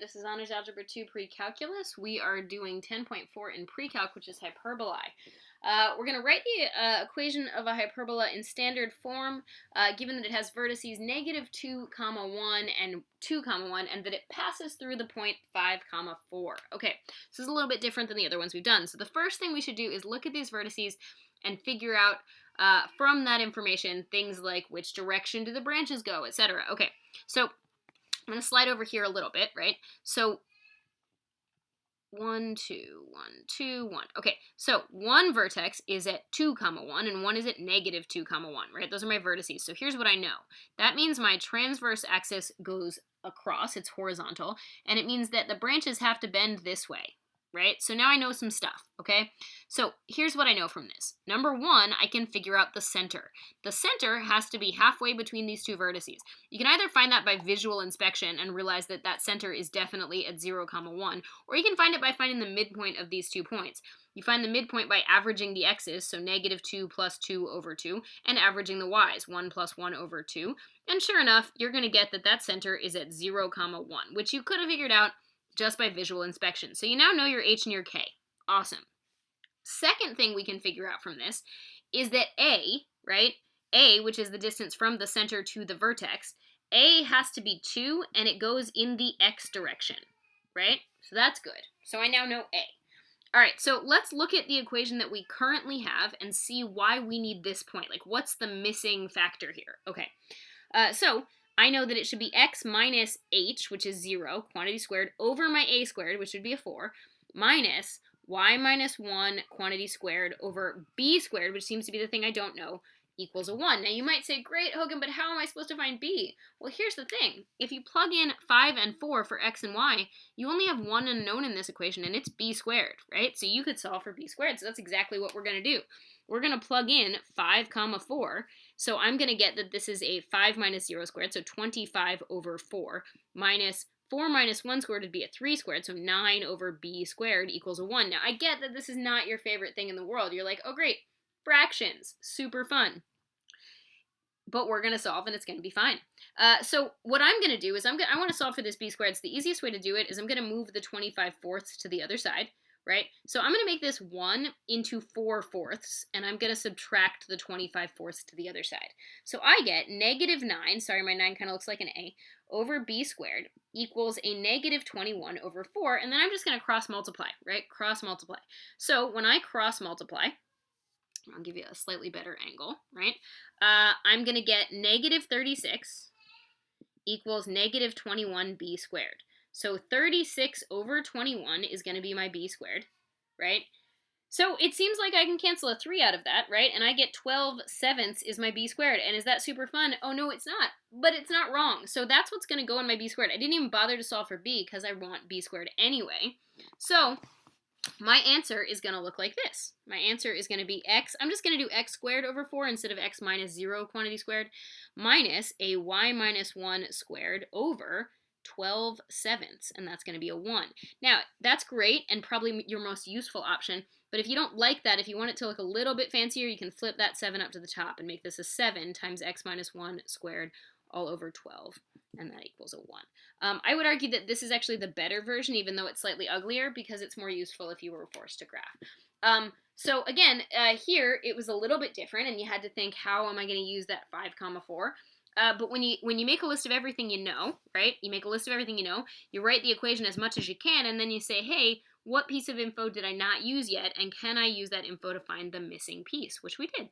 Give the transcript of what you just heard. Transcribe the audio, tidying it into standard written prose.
This is Honors Algebra 2 Pre-Calculus. We are doing 10.4 in Pre-Calc, which is hyperbolae. We're going to write the equation of a hyperbola in standard form, given that it has vertices negative 2, 1, and 2, 1, and that it passes through the point 5, 4. Okay, so this is a little bit different than the other ones we've done. So the first thing we should do is look at these vertices and figure out from that information things like which direction do the branches go, etc. Okay, so I'm going to slide over here a little bit, right? So 1, 2, 1, 2, 1. Okay, so one vertex is at 2, 1, and one is at negative 2, 1, right? Those are my vertices. So here's what I know. That means my transverse axis goes across, it's horizontal, and it means that the branches have to bend this way, right? So now I know some stuff, okay? So here's what I know from this. Number one, I can figure out the center. The center has to be halfway between these two vertices. You can either find that by visual inspection and realize that that center is definitely at 0, 1, or you can find it by finding the midpoint of these 2 points. You find the midpoint by averaging the x's, so negative 2 plus 2 over 2, and averaging the y's, 1 plus 1 over 2. And sure enough, you're going to get that that center is at 0, 1, which you could have figured out just by visual inspection. So you now know your h and your k. Awesome. Second thing we can figure out from this is that A, right? A, which is the distance from the center to the vertex, A has to be 2, and it goes in the x direction, right? So that's good. So I now know A. All right, so let's look at the equation that we currently have and see why we need this point. Like, what's the missing factor here? Okay, so I know that it should be x minus h, which is 0, quantity squared, over my a squared, which would be a 4, minus y minus 1, quantity squared, over b squared, which seems to be the thing I don't know, equals a 1. Now you might say, great, Hogan, but how am I supposed to find b? Well, here's the thing. If you plug in 5 and 4 for x and y, you only have one unknown in this equation, and it's b squared, right? So you could solve for b squared, so that's exactly what we're going to do. We're going to plug in 5, 4, so I'm going to get that this is a 5 minus 0 squared, so 25 over 4, minus 4 minus 1 squared would be a 3 squared, so 9 over b squared equals a 1. Now, I get that this is not your favorite thing in the world. You're like, oh, great, fractions, super fun. But we're going to solve, and it's going to be fine. So what I'm going to do is I want to solve for this b squared. So the easiest way to do it is I'm going to move the 25 fourths to the other side, right? So I'm going to make this 1 into 4 fourths, and I'm going to subtract the 25 fourths to the other side. So I get negative 9, sorry, my 9 kind of looks like an A, over b squared equals a negative 21 over 4, and then I'm just going to cross multiply, right? Cross multiply. So when I cross multiply, I'll give you a slightly better angle, right? I'm going to get negative 36 equals negative 21b squared. So 36 over 21 is going to be my b squared, right? So it seems like I can cancel a 3 out of that, right? And I get 12/7 is my b squared. And is that super fun? Oh, no, it's not. But it's not wrong. So that's what's going to go in my b squared. I didn't even bother to solve for b because I want b squared anyway. So my answer is going to look like this. My answer is going to be x. I'm just going to do x squared over 4 instead of x minus 0 quantity squared, minus a y minus 1 squared over 12/7, and that's going to be a 1. Now, that's great and probably your most useful option, but if you don't like that, if you want it to look a little bit fancier, you can flip that 7 up to the top and make this a 7 times x minus 1 squared all over 12, and that equals a 1. I would argue that this is actually the better version, even though it's slightly uglier, because it's more useful if you were forced to graph. So again, here it was a little bit different, and you had to think, how am I going to use that 5, 4? But when you make a list of everything you know, right? You make a list of everything you know, you write the equation as much as you can, and then you say, hey, what piece of info did I not use yet, and can I use that info to find the missing piece, which we did.